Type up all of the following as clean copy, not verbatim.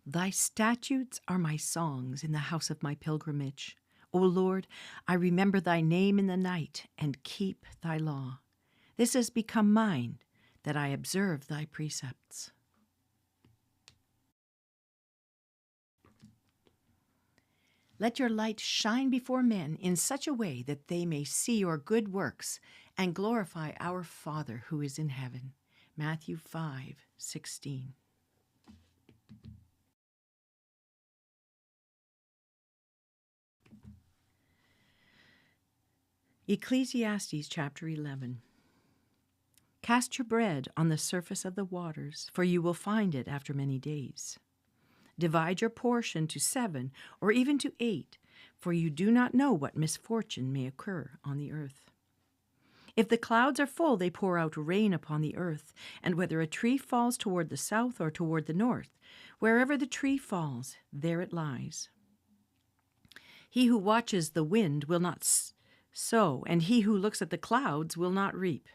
Thy statutes are my songs in the house of my pilgrimage. O Lord, I remember thy name in the night and keep thy law. This has become mine, that I observe thy precepts. Let your light shine before men in such a way that they may see your good works and glorify our Father who is in heaven. Matthew 5:16. Ecclesiastes chapter 11. Cast your bread on the surface of the waters, for you will find it after many days. Divide your portion to 7 or even to 8, for you do not know what misfortune may occur on the earth. If the clouds are full, they pour out rain upon the earth, and whether a tree falls toward the south or toward the north, wherever the tree falls, there it lies. He who watches the wind will not sow, and he who looks at the clouds will not reap.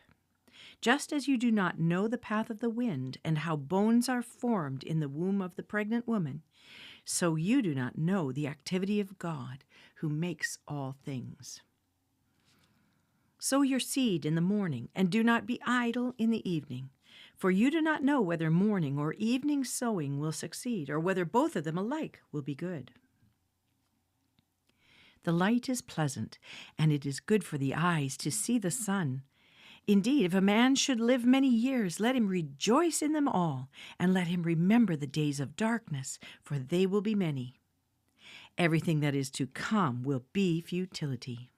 Just as you do not know the path of the wind and how bones are formed in the womb of the pregnant woman, so you do not know the activity of God who makes all things. Sow your seed in the morning, and do not be idle in the evening, for you do not know whether morning or evening sowing will succeed, or whether both of them alike will be good. The light is pleasant, and it is good for the eyes to see the sun. Indeed, if a man should live many years, let him rejoice in them all, and let him remember the days of darkness, for they will be many. Everything that is to come will be futility.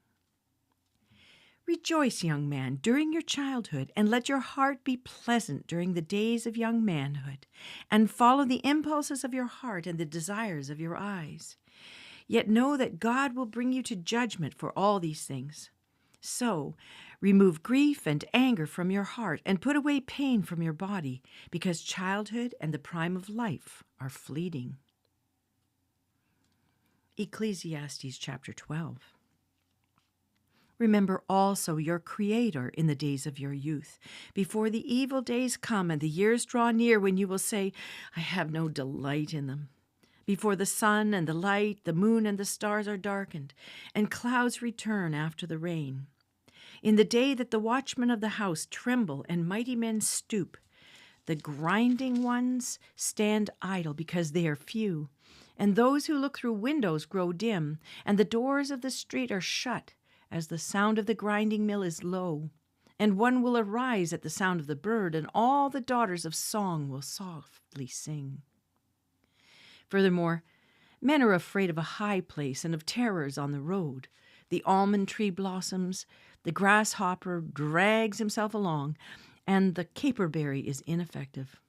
Rejoice, young man, during your childhood, and let your heart be pleasant during the days of young manhood, and follow the impulses of your heart and the desires of your eyes. Yet know that God will bring you to judgment for all these things. So, remove grief and anger from your heart and put away pain from your body, because childhood and the prime of life are fleeting. Ecclesiastes chapter 12. Remember also your Creator in the days of your youth, before the evil days come and the years draw near when you will say, I have no delight in them. Before the sun and the light, the moon and the stars are darkened, and clouds return after the rain. In the day that the watchmen of the house tremble and mighty men stoop, the grinding ones stand idle because they are few, and those who look through windows grow dim, and the doors of the street are shut, as the sound of the grinding mill is low. And one will arise at the sound of the bird, and all the daughters of song will softly sing. Furthermore, men are afraid of a high place and of terrors on the road. The almond tree blossoms, the grasshopper drags himself along, and the caperberry is ineffective.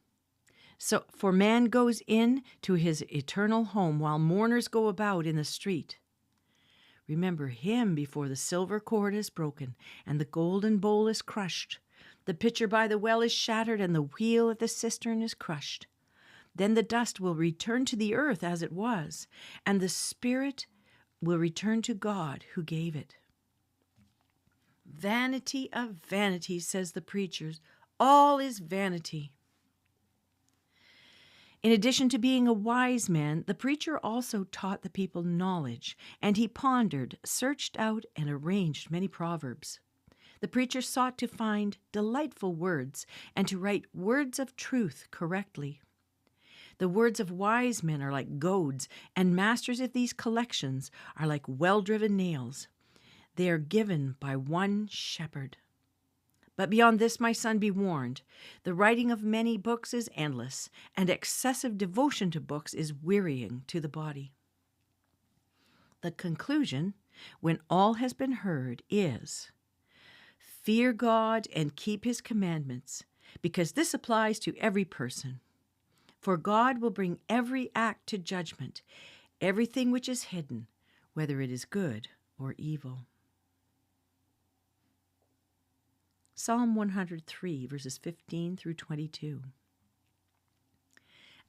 So, for man goes in to his eternal home while mourners go about in the street. Remember him before the silver cord is broken and the golden bowl is crushed. The pitcher by the well is shattered and the wheel at the cistern is crushed. Then the dust will return to the earth as it was, and the spirit will return to God who gave it. Vanity of vanities, says the preachers. All is vanity. In addition to being a wise man, the preacher also taught the people knowledge, and he pondered, searched out, and arranged many proverbs. The preacher sought to find delightful words and to write words of truth correctly. The words of wise men are like goads, and masters of these collections are like well-driven nails. They are given by one shepherd. But beyond this, my son, be warned. The writing of many books is endless, and excessive devotion to books is wearying to the body. The conclusion, when all has been heard, is, fear God and keep his commandments, because this applies to every person. For God will bring every act to judgment, everything which is hidden, whether it is good or evil. Psalm 103, verses 15 through 22.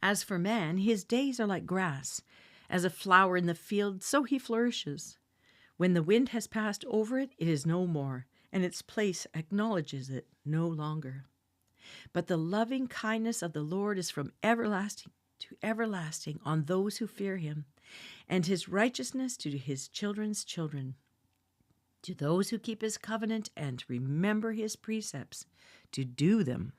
As for man, his days are like grass. As a flower in the field, so he flourishes. When the wind has passed over it, it is no more, and its place acknowledges it no longer. But the loving kindness of the Lord is from everlasting to everlasting on those who fear him, and his righteousness to his children's children, to those who keep his covenant and remember his precepts, to do them.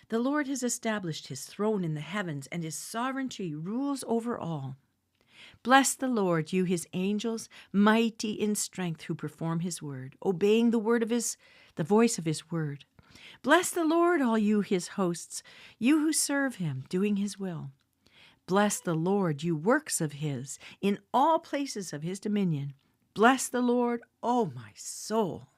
The Lord has established his throne in the heavens, and his sovereignty rules over all. Bless the Lord, you his angels, mighty in strength, who perform his word, obeying the voice of his word. Bless the Lord, all you his hosts, you who serve him, doing his will. Bless the Lord, you works of his, in all places of his dominion. Bless the Lord, O my soul.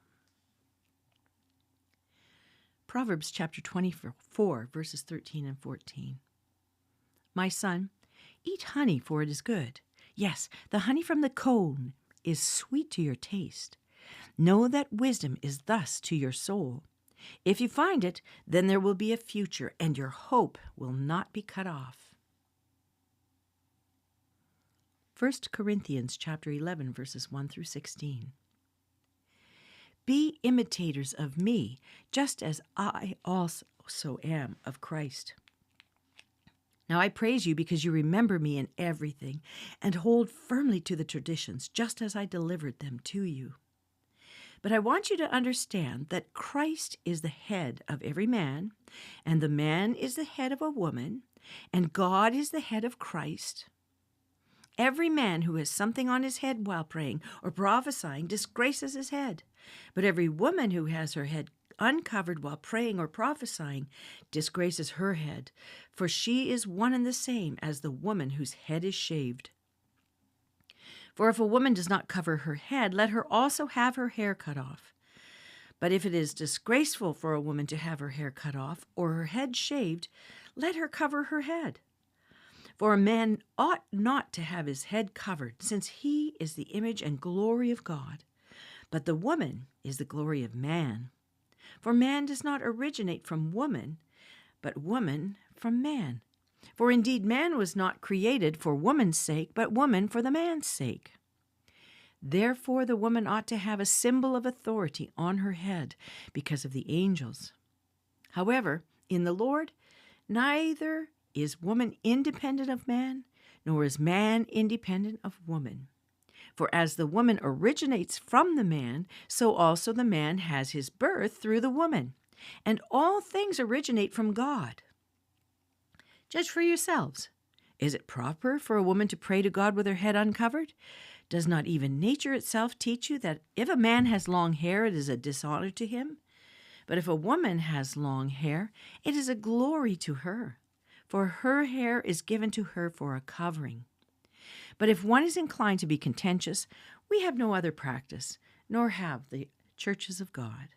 Proverbs chapter 24, verses 13 and 14. My son, eat honey, for it is good. Yes, the honey from the comb is sweet to your taste. Know that wisdom is thus to your soul. If you find it, then there will be a future, and your hope will not be cut off. 1 Corinthians chapter 11, verses 1 through 16. Be imitators of me, just as I also am of Christ. Now I praise you because you remember me in everything and hold firmly to the traditions, just as I delivered them to you. But I want you to understand that Christ is the head of every man, and the man is the head of a woman, and God is the head of Christ. Every man who has something on his head while praying or prophesying disgraces his head, but every woman who has her head uncovered while praying or prophesying disgraces her head, for she is one and the same as the woman whose head is shaved. For if a woman does not cover her head, let her also have her hair cut off. But if it is disgraceful for a woman to have her hair cut off or her head shaved, let her cover her head. For a man ought not to have his head covered, since he is the image and glory of God, but the woman is the glory of man. For man does not originate from woman, but woman from man. For indeed man was not created for woman's sake, but woman for the man's sake. Therefore the woman ought to have a symbol of authority on her head because of the angels. However, in the Lord, neither is woman independent of man, nor is man independent of woman. For as the woman originates from the man, so also the man has his birth through the woman. And all things originate from God. Judge for yourselves. Is it proper for a woman to pray to God with her head uncovered? Does not even nature itself teach you that if a man has long hair, it is a dishonor to him? But if a woman has long hair, it is a glory to her, for her hair is given to her for a covering. But if one is inclined to be contentious, we have no other practice, nor have the churches of God.